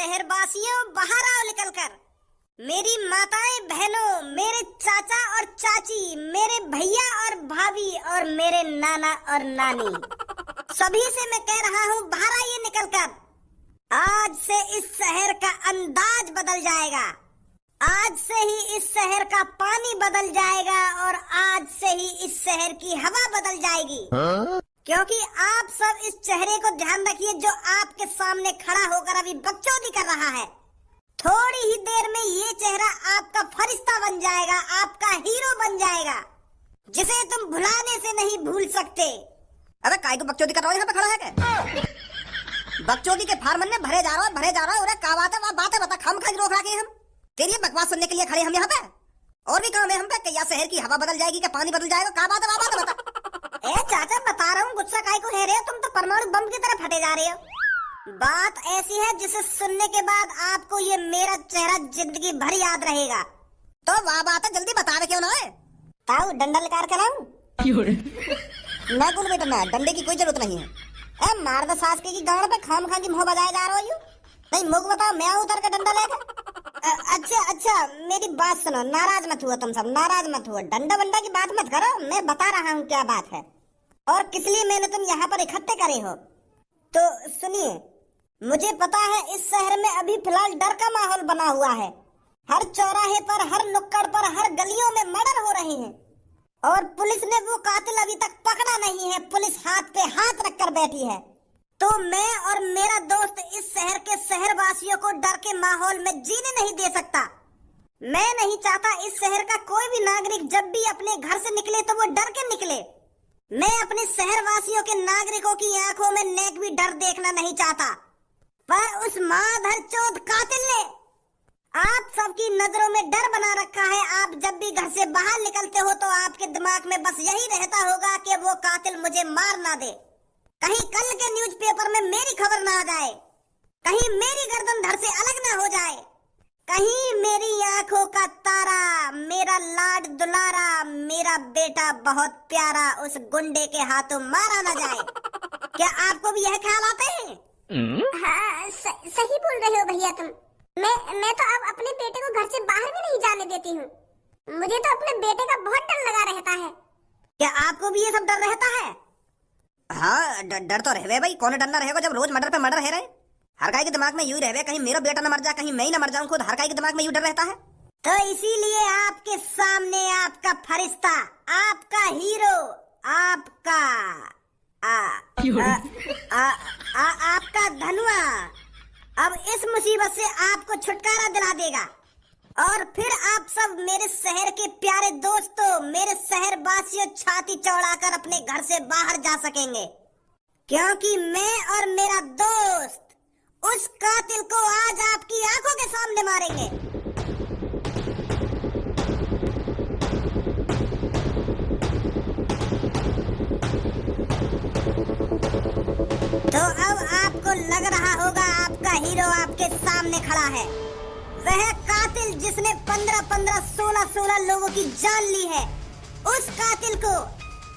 शहरवासियों बाहर आओ निकल कर। मेरी माताएं बहनों, मेरे चाचा और चाची, मेरे भैया और भाभी और मेरे नाना और नानी, सभी से मैं कह रहा हूँ बाहर आइए निकल कर। आज से इस शहर का अंदाज बदल जाएगा। आज से ही इस शहर का पानी बदल जाएगा और आज से ही इस शहर की हवा बदल जाएगी। क्योंकि आप सब इस चेहरे को ध्यान रखिए जो आपके सामने खड़ा होकर अभी बकचोदी कर रहा है। थोड़ी ही देर में ये चेहरा आपका फरिश्ता बन जाएगा, आपका हीरो बन जाएगा, जिसे तुम भुलाने से नहीं भूल सकते। अबे काय को बकचोदी कर रहा है? यहाँ पे खड़ा है क्या? बकचोदी के फार्मन में भरे जा रहा है। का बात है? बातें बता, खम खा रोक रखे हम तेरी बकवास सुनने के लिए खड़े हम यहाँ पे। और भी काम है हम पे कि या शहर की हवा बदल जाएगी, क्या पानी बदल जाएगा? का बात है? बात बता। ए चाचा बता रहा हूँ, गुस्सा काय को है रहे हो? तुम तो परमाणु बम की तरह फटे जा रहे हो। बात ऐसी है जिसे सुनने के बाद आपको ये मेरा चेहरा जिंदगी भर याद रहेगा। तो वाह बात है, जल्दी बता रहे क्यों ना है? ताऊ डंडा लेकर के लाऊं? ना गुल बेटा ना, डंडे की कोई जरूरत नहीं है। मार दो सास की गांड पे खाम खा की मुंह बजाए जा रहा हो। नहीं मुख बताओ, मैं उतर के डंडा लेकर। अच्छा मेरी बात सुनो, नाराज मत हुआ, तुम सब नाराज मत हुआ। डंडा वंडा की बात मत करो, मैं बता रहा हूँ क्या बात है और किस लिए मैंने तुम यहाँ पर इकट्ठे करे हो। तो सुनिए, मुझे पता है इस शहर में अभी फिलहाल डर का माहौल बना हुआ है। हर चौराहे पर, हर नुक्कड़ पर, हर गलियों में मर्डर हो रहे हैं और पुलिस ने वो कातिल अभी तक पकड़ा नहीं है। पुलिस हाथ पे हाथ रखकर बैठी है। तो मैं और मेरा दोस्त इस शहर के शहरवासियों को डर के माहौल में जीने नहीं दे सकता। मैं नहीं चाहता इस शहर का कोई भी नागरिक जब भी अपने घर से निकले तो वो डर के निकले। मैं अपने शहरवासियों के नागरिकों की आंखों में नेक भी डर देखना नहीं चाहता। पर उस माधर चौथ कातिल ने आप सबकी नजरों में डर बना रखा है। आप जब भी घर से बाहर निकलते हो तो आपके दिमाग में बस यही रहता होगा कि वो कातिल मुझे मार ना दे, कहीं कल के न्यूज़पेपर में मेरी खबर ना आ जाए, कहीं मेरी गर्दन धड़ से अलग ना हो जाए, कहीं मेरी आंखों का तारा, मेरा लाड दुलारा, मेरा बेटा बहुत प्यारा उस गुंडे के हाथों मारा ना जाए। क्या आपको भी यह ख्याल आते हैं? हाँ, सही बोल रहे हो भैया तुम। मैं तो अब अपने बेटे को घर से बाहर भी नहीं जाने देती हूँ। मुझे तो अपने बेटे का बहुत डर लगा रहता है। क्या आपको भी ये सब डर रहता है? हाँ डर तो रहे भाई, कौन डर ना रहेगा जब रोज मर्डर पे मर्डर है रहे। हर गाय के दिमाग में यूं रहे कहीं मेरा बेटा न मर जाए, कहीं मैं ही न मर जाऊं खुद। हर गाय के दिमाग में यूं डर रहता है। तो इसीलिए आपके सामने आपका फरिश्ता, आपका हीरो, आपका आपका धनुआ अब इस मुसीबत से आपको छुटकारा दिला देगा और फिर आप सब मेरे शहर के प्यारे दोस्तों, मेरे शहर वासियों छाती चौड़ाकर अपने घर से बाहर जा सकेंगे। क्योंकि मैं और मेरा दोस्त उस कातिल को आज आपकी आंखों के सामने मारेंगे। तो अब आपको लग रहा होगा आपका हीरो आपके सामने खड़ा है, वह कातिल जिसने 15-15, 16-16 लोगों की जान ली है। उस कातिल को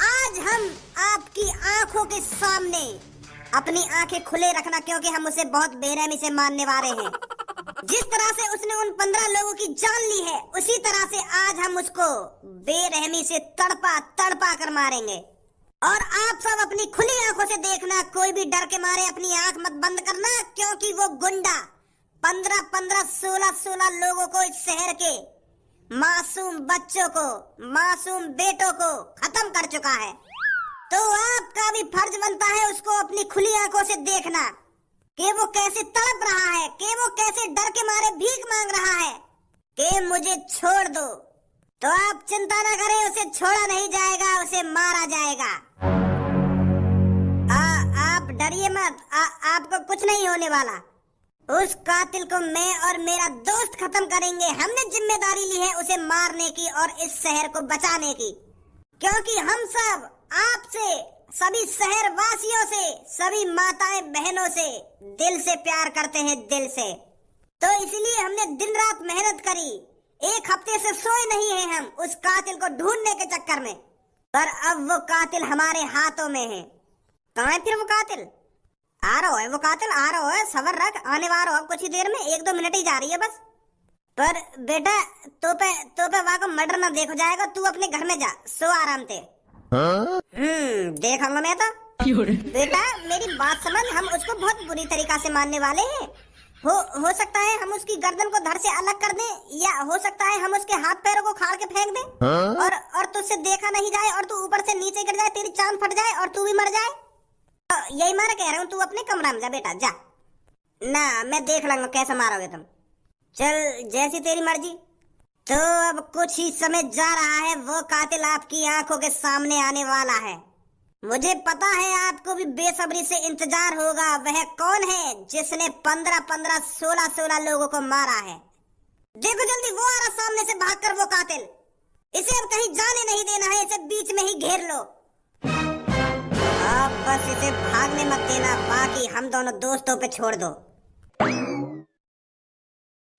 आज हम आपकी आंखों के सामने, अपनी आंखें खुले रखना क्योंकि हम उसे बहुत बेरहमी से मारने वाले हैं। जिस तरह से उसने उन 15 लोगों की जान ली है, उसी तरह से आज हम उसको बेरहमी से तड़पा तड़पा कर मारेंगे। और आप सब अपनी खुली आंखों से देखना, कोई भी डर के मारे अपनी आंख मत बंद करना, क्योंकि वो गुंडा 15-15, 16-16 लोगों को, इस शहर के मासूम बच्चों को, मासूम बेटों को खत्म कर चुका है। तो आपका भी फर्ज बनता है उसको अपनी खुली आंखों से देखना कि वो कैसे तड़प रहा है, कि वो कैसे डर के मारे भीख मांग रहा है कि मुझे छोड़ दो। तो आप चिंता ना करें, उसे छोड़ा नहीं जाएगा, उसे मारा जाएगा। आप डरिए मत, आपको कुछ नहीं होने वाला। उस कातिल को मैं और मेरा दोस्त खत्म करेंगे। हमने जिम्मेदारी ली है उसे मारने की और इस शहर को बचाने की, क्योंकि हम सब आपसे, सभी शहर वासियों से, सभी माताएं बहनों से दिल से प्यार करते हैं, दिल से। तो इसलिए हमने दिन रात मेहनत करी, एक हफ्ते से सोए नहीं हैं हम उस कातिल को ढूंढने के चक्कर में। पर अब वो कातिल हमारे हाथों में है। कहाँ है फिर वो कातिल? आ रहा है वो कातिल, आ रहा है, सबर रख, आने वाला हो कुछ ही देर में, 1-2 मिनट ही जा रही है बस। पर बेटा तो पे वहां को मर्डर ना देखो जाएगा, तू अपने घर में जा, सो आराम से। देखूंगा मैं तो। बेटा मेरी बात समझ, हम उसको बहुत बुरी तरीका से मारने वाले हैं। हो सकता है हम उसकी गर्दन को धड़ से अलग कर दें, या हो सकता है हम उसके हाथ पैरों को खाड़ के फेंक दें, और तुझसे देखा नहीं जाए और तू ऊपर से नीचे गिर जाए, तेरी चांद फट जाए और तू भी मर जाए। तो यही मैं कह रहा हूँ, तू अपने कमरा में जा बेटा, जा ना, मैं देख लूंगा कैसा मारोगे तुम। चल जैसी तेरी मर्जी। तो अब कुछ ही समय जा रहा है, वो कातिल आपकी आंखों के सामने आने वाला है। मुझे पता है आपको भी बेसब्री से इंतजार होगा, वह कौन है जिसने 15-15, 16-16 लोगों को मारा है। देखो जल्दी, वो आ रहा सामने से भागकर, वो कातिल। इसे अब कहीं जाने नहीं देना है, इसे बीच में ही घेर लो। अब बस इसे भागने मत देना, बाकी हम दोनों दोस्तों पे छोड़ दो।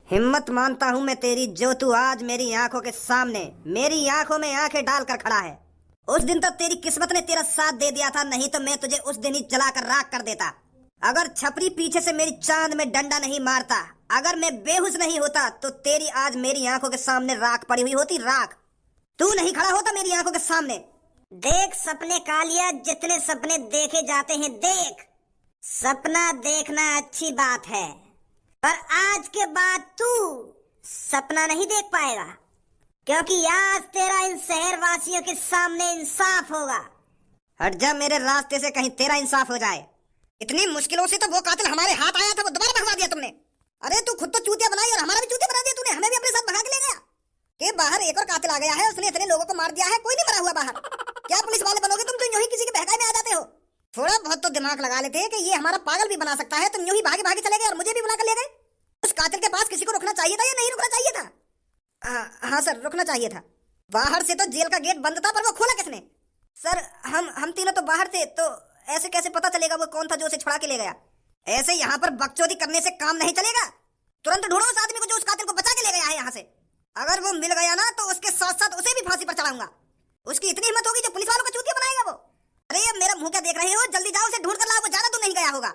हिम्मत मानता हूं मैं तेरी, जो तू आज मेरी आंखों के सामने, मेरी आंखों में आंखें डालकर खड़ा है। उस दिन तक तेरी किस्मत ने तेरा साथ दे दिया था, नहीं तो मैं तुझे उस दिन ही जलाकर राख कर देता। अगर छपरी पीछे से मेरी चांद में डंडा नहीं मारता, अगर मैं बेहोश नहीं होता, तो तेरी आज मेरी आंखों के सामने राख पड़ी हुई होती, राख। तू नहीं खड़ा होता मेरी आंखों के सामने। देख सपने कालिया, जितने सपने देखे जाते हैं देख। सपना देखना अच्छी बात है, पर आज के बाद तू सपना नहीं देख पाएगा, क्योंकि आज तेरा इन शहर वासियों के सामने इंसाफ होगा। हट जा मेरे रास्ते से, कहीं तेरा इंसाफ हो जाए। इतनी मुश्किलों से तो वो कातिल हमारे हाथ आया था, वो दोबारा भगवा दिया तुमने। अरे तू खुद तो चूतिया बनाई और हमारा भी चूतिया बना दिया तूने, हमें भी अपने साथ भगा के ले गया। के बाहर एक और कातिल आ गया है, उसने इतने लोगों को मार दिया है, कोई नहीं मरा हुआ बाहर। क्या पुलिस वाले बनोगे तुम, तो यूं ही किसी के बहकावे में आ जाते हो। थोड़ा बहुत तो दिमाग लगा लेते कि ये हमारा पागल भी बना सकता है, तुम यूं ही भागे भागे चले गए और मुझे भी बुला कर ले गए। उस कातिल के पास किसी को रुकना चाहिए था या नहीं रुकना चाहिए था? हाँ सर, रुकना चाहिए था। बाहर से तो जेल का गेट बंद था, पर वो खोला किसने? सर हम तीनों तो बाहर थे, तो ऐसे कैसे पता चलेगा वो कौन था जो उसे छुड़ा के ले गया? ऐसे यहाँ पर बकचोदी करने से काम नहीं चलेगा। तुरंत ढूंढो उस आदमी को जो उस कातिल को बचा के ले गया है यहाँ से। अगर वो मिल गया ना, तो उसके साथ साथ उसे भी फांसी पर चढ़ाऊंगा। उसकी इतनी हिम्मत होगी जो पुलिस वालों का चूतिया बनाएगा वो। अरे अब मेरा मुंह क्या देख रहे हो, जल्दी जाओ उसे ढूंढ कर लाओ, वो ज्यादा दूर नहीं गया होगा।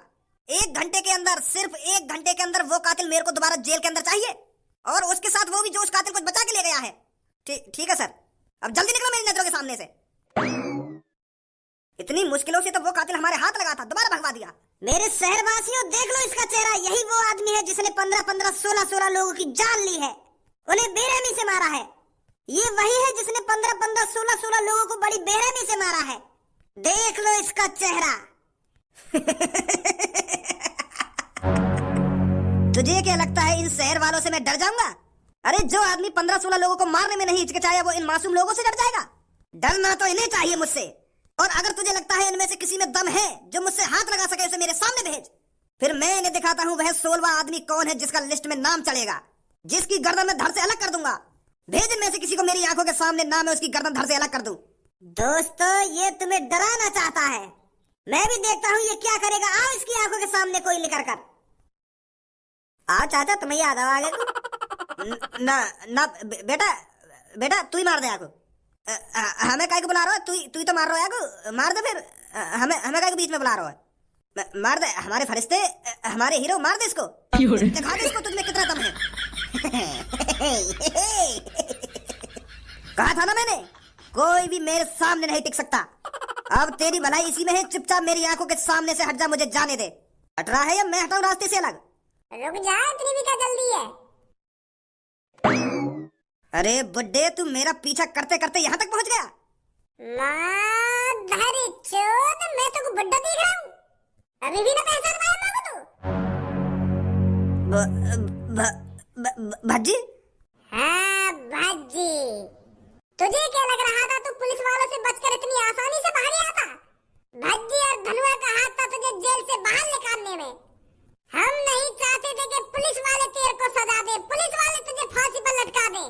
1 घंटे के अंदर, सिर्फ 1 घंटे के अंदर वो कातिल मेरे को दोबारा जेल के अंदर चाहिए, और उसके साथ वो भी जो उस कातिल को बचा के ले गया है। ठीक है सर, अब जल्दी निकलो मेरी नजरों के सामने से। इतनी मुश्किलों से तो वो कातिल हमारे हाथ लगा था, दोबारा भगवा दिया। मेरे शहरवासियों देख लो इसका चेहरा, यही वो आदमी है जिसने 15-15, 16-16 लोगों की जान ली है, उन्हें बेरहमी से मारा है। ये वही है जिसने 15-15, 16-16 लोगों को बड़ी बेरहमी से मारा है। देख लो इसका चेहरा। तुझे क्या लगता है इन शहर वालों से मैं डर जाऊंगा? अरे जो आदमी 15-16 लोगों को मारने में नहीं हिचकिचाया, वो इन मासूम लोगों से डर जाएगा? डरना तो इन्हें चाहिए मुझसे। और अगर तुझे लगता है इनमें से किसी में दम है जो मुझसे हाथ लगा सके, उसे मेरे सामने भेज, फिर मैं इन्हें दिखाता हूँ वह 16वां आदमी कौन है जिसका लिस्ट में नाम चलेगा, जिसकी गर्दन में धड़ से अलग कर दूंगा। भेज इनमें से किसी को, मेरी आंखों के सामने नाम है उसकी गर्दन धड़ से अलग कर दूं। दोस्तों ये तुम्हें डराना चाहता है, मैं भी देखता हूँ ये क्या करेगा। आओ इसकी आंखों के सामने कोई निकल कर आओ। चाचा तुम्हें याद आ आगे ना बेटा तू ही मार दे आगो। हमें काय को बुला रहा है? तू ही तो मार रहा है आगो, मार दे फिर। हमें काय को बीच में बुला रहा है? मार दे हमारे फरिश्ते, हमारे हीरो, मार दे इसको, दिखा दे इसको तुझमें कितना दम है। कहा था ना मैंने, कोई भी मेरे सामने नहीं टिक सकता। अब तेरी भलाई इसी में है, चुपचाप मेरी आंखों के सामने से हट जा, मुझे जाने दे। हट रहा है या मैं हटाऊं रास्ते से अलग? रुक जा, इतनी भी क्या जल्दी है? अरे बुड्ढे, तू मेरा पीछा करते करते यहाँ तक पहुँच गया? माधरी चोद, मैं तो बुड्ढा दिख रहा हूँ, अभी भी ना पहचान पाया मैं तू? भज्जी? हाँ भज्जी, तुझे क्या लग रहा था तू पुलिस वालों से बचकर इतनी आसानी से बाहर आता? भज्जी और धनुआ का हाथ था तुझे जेल से बाहर निकालने में। हम नहीं चाहते थे कि पुलिस वाले तेरे को सजा दे, पुलिस वाले तुझे फांसी पर लटका दे।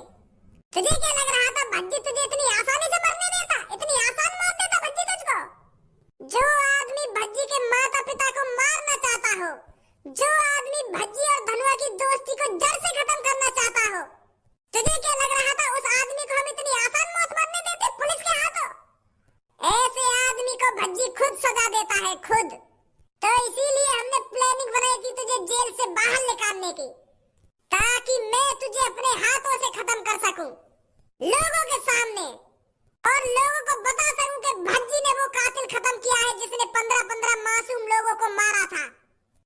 तुझे क्या लग रहा था भज्जी तुझे इतनी आसानी से मरने देता, इतनी आसान मार देता भज्जी तुझको? जो आदमी भज्जी के माता पिता को मारना चाहता हो, जो आदमी भज्जी और धनुआ की दोस्ती को जड़ से खत्म करना चाहता हो, तुझे क्या लग रहा था उस आदमी को हम इतनी आसान मौत मरने देते पुलिस के हाथों? ऐसे आदमी को भज्जी खुद सजा देता है, खुद। तो इसीलिए की, ताकि मैं तुझे अपने हाथों से खत्म कर सकूं लोगों के सामने, और लोगों को बता सकूं कि भज्जी ने वो कातिल खत्म किया है जिसने 15-15 मासूम लोगों को मारा था।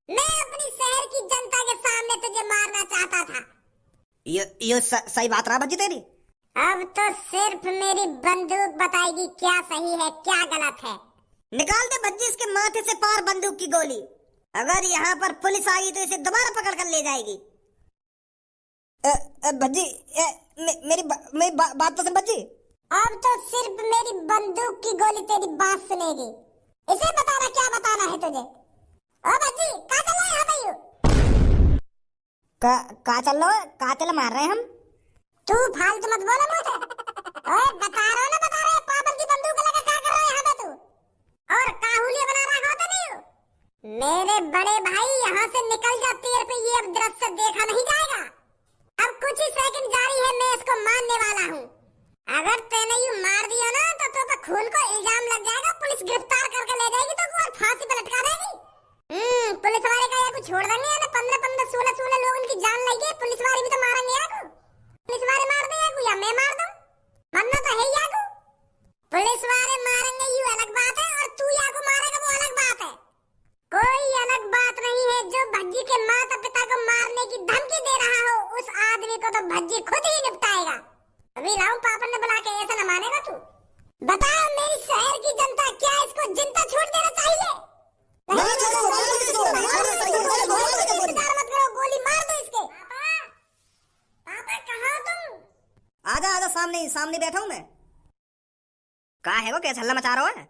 मैं अपनी शहर की जनता के सामने तुझे मारना चाहता था। ये सही बात रहा भज्जी तेरी। अब तो सिर्फ मेरी बंदूक बताएगी क्या सही है क्या गलत है। निकाल दे भज्जी इसके माथे से पार बंदूक की गोली। अगर यहाँ पर पुलिस आई तो इसे दोबारा पकड़ कर ले जाएगी। भज्जी मेरी बात तो सुन भज्जी। अब तो सिर्फ मेरी बंदूक की गोली तेरी बात सुनेगी। इसे बताना क्या बताना है तुझे। ओ भज्जी कहाँ चल रहा है यहाँ पे यू? कहाँ चल रहे हो? कहाँ चल मार रहे हैं हम? तू फालतू मत बोला मुझे। ओए बता रहा हूँ ना, बता रहा है पापन की बंदूक लेकर क्या कर रहा है यहाँ पे तू? और काहुलिया बना रहा होता नहीं हो? मेरे बड़े भाई यहाँ से निकल जा, तेरे पे ये अब दृश्य देखा नहीं जाएगा। अब कुछ ही सेकंड जारी है, मैं इसको मारने वाला हूँ। अगर तूने यूं मार दिया ना तो पे खून को इल्जाम लग जाएगा, पुलिस गिरफ्तार करके ले जाएगी तो और फांसी पे लटका देगी। पुलिस वाले का यार कुछ छोड़ देंगे ना, 15-15 16 लोग उनकी जान लगी है, पुलिस वाले भी तो मारेंगे यार। पुलिस वाले मार दे या मैं मार दूं, मरना तो है यार। पुलिस वाले मारेंगे ये अलग बात है, और तू याको मारेगा वो अलग बात है। कोई अलग बात नहीं है। जो भज्जी के माता पिता को मारने की धमकी दे रहा हो, उस आदमी को तो भज्जी खुद ही निपटाएगा। अभी राम पापन ने बुला के ऐसा न मानेगा तू। बता मेरी शहर की जनता, क्या इसको जिंदा छोड़ देना चाहिए? मत करो, गोली मार दो इसके। पापा कहाँ हो तुम? आजा सामने बैठा हूँ मैं। कहाँ है वो, कैसा हल्ला मचा रहा है?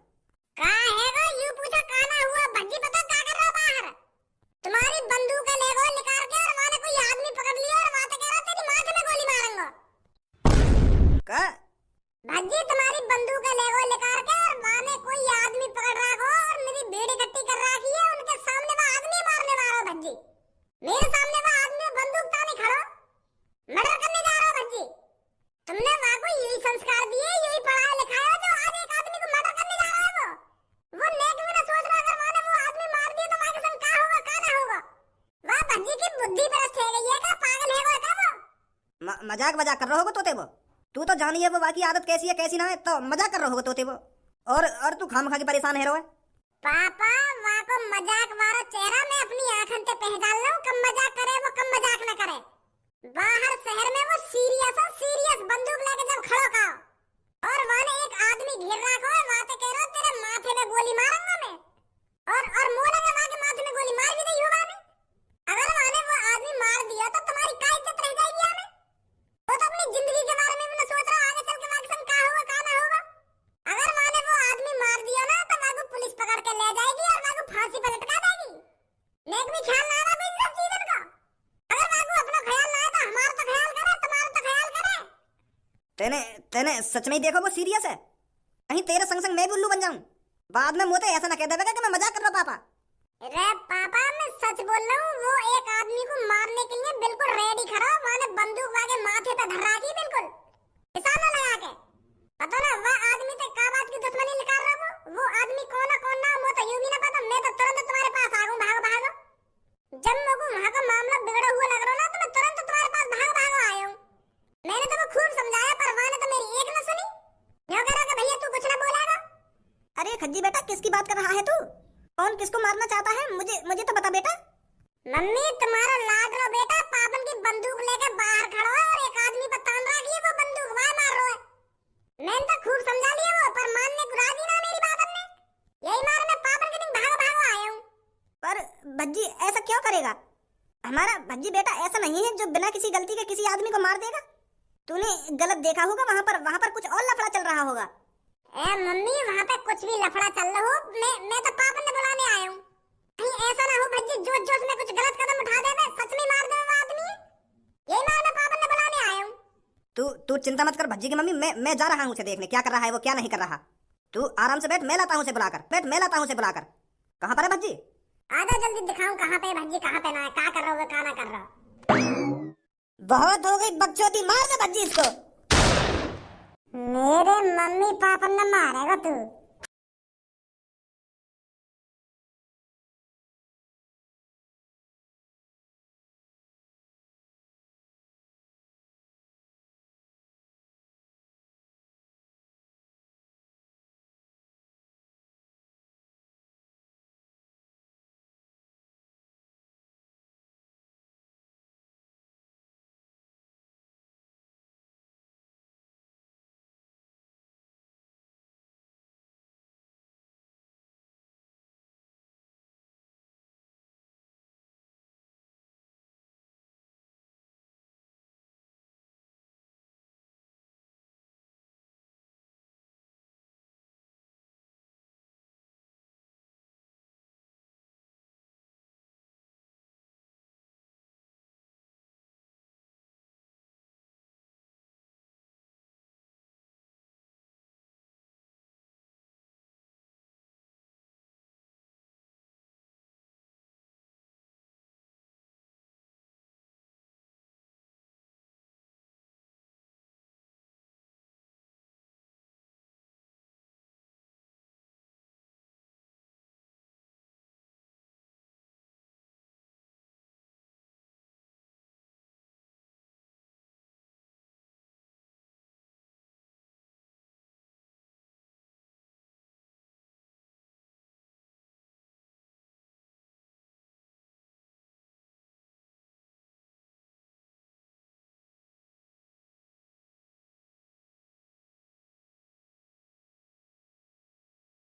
कहाँ है वो यूं पूछा, कहाँ ना हुआ। भज्जी बता क्या कर रहा बाहर? तुम्हारी बंदूक ले गो निकाल के, और वहाँ कोई आदमी पकड़ लिया और वहाँ कह रहा तेरी माथे में गोली मारूंगा। का भज्जी तुम्हारी बंदूक ले गो निकाल के, और वहाँ कोई आदमी पकड़ रहा हो और मेरी भीड़ इकट्ठी कर रखी है, उनके सामने वो आदमी मारने वाला हो। भज्जी मेरे सामने वो आदमी बंदूक ताने खड़ो, मर्डर करने जा रहा हो। भज्जी तुमने वहाँ को यही संस्कार दिए, यही पढ़ाया लिखाया जो आज एक आदमी को मर्डर करने जा रहा है। वो नेक में ना सोच रहा, अगर वहाँ वो आदमी मार दिया तो वहाँ के संग क्या होगा क्या ना होगा। वहाँ भज्जी की बुद्धि भ्रष्ट हो गई है क्या? पागल है वो क्या वो? मजाक कर रहे हो तोते वो। तू तो जानी है वो बाकी आदत कैसी है कैसी ना है, तो मजाक कर रहे हो तोते वो। और तू खाम खा के परेशान है रो है। पापा वहाँ को मजाक वाला चेहरा मैं अपनी आंखन से पहचान लूं, कम मजाक करे वो कम मजाक न करे। बाहर शहर में वो सीरियस बंदूक लेके जब खड़ो का, और वहाँ एक आदमी घेर रखा है, वहाँ से कह रहा तेरे माथे में गोली मारूंगा मैं, और मोलेंगे वहाँ के माथे में गोली मार भी नहीं होगा मैं। अगर वहाँ वो आदमी मार दिया तो तुम्हारी क्या इज्जत रह जाएगी हमें? वो तो अपनी जिंदगी के बारे में भी न सोच रहा, आगे चल के वहाँ के संग क्या होगा क्या ना होगा। अगर वहाँ वो आदमी मार दिया ना तो वहाँ को पुलिस पकड़ के ले जाएगी और वहाँ को फांसी पर लटका देगी। नेक भी ख्याल ना रहा इन सब चीजों का। अगर वहाँ को अपना ख्याल ना है तो हमारा तो ख्याल करे, तुम्हारा तो ख्याल करे। तेने सच में ही देखो वो सीरियस है, कहीं तेरे संग मैं भी उल्लू बन जाऊं। बाद में मुझे ऐसा ना कह देगा कि मैं मजाक कर रहा पापा। अरे पापा मैं सच बोल रहा हूँ, वो एक आदमी को मारने के लिए बिल्कुल रेडी खड़ा, वहाँ बंदूक वागे माथे पे धर रखी बिल्कुल निशाना लगा के। पता ना वो आदमी से क्या बात की दुश्मनी निकाल रहा वो आदमी कौन ना वो तो यूं भी ना पता। मैं तो तुरंत तुम्हारे पास आ गऊं, भागो। जब मेरे को वहाँ का मामला बिगड़ा हुआ लग रहा ना तो मैं तुरंत तुम्हारे पास भागो आया हूँ। मैंने तो खूब समझाया पर वहाँ ने तो मेरी एक न सुनी। यूं कह रहा कि भैया तू कुछ ना बोलेगा। अरे खज्जी बेटा किसकी बात कर रहा है तू? कौन किसको मारना चाहता है? मुझे तो बता बेटा। मम्मी तुम्हारा लाडलो बेटा पापन की बंदूक लेकर बाहर खड़ा है और एक आदमी पर तान रखी है, वो बंदूक वहाँ मार रहा है। मैंने तो खूब समझा लिया वो, पर मानने को राजी ना मेरी बात ने। यही मारे मैं पापन के दिन भागो आया हूँ। पर भज्जी ऐसा क्यों करेगा? हमारा भज्जी बेटा ऐसा नहीं है जो बिना किसी गलती के किसी आदमी को मार देगा। तूने गलत देखा होगा, वहाँ पर कुछ और लफड़ा चल रहा होगा। ए मम्मी वहाँ पे कुछ भी लफड़ा चल रहा हो, मैं तो पापन ने बुलाने आया हूँ। कहीं ऐसा ना हो भज्जी जोश में कुछ गलत कदम उठा दे, मैं सच में मार दे वो आदमी। यही मारे मैं पापन ने बुलाने आया हूँ। तू चिंता मत कर भज्जी की मम्मी, मैं जा रहा हूँ उसे देखने क्या कर रहा है वो क्या नहीं कर रहा। तू आराम से बैठ, मैं लाता हूँ उसे बुलाकर। कहाँ पर है भज्जी? आजा जल्दी दिखाऊं कहाँ पे भज्जी, कहाँ पे ना है, क्या कर रहा हो क्या ना कर रहा। बहुत हो गई बकचोदी, मार दे भज्जी इसको। मेरे मम्मी पापा ने मारेगा तू।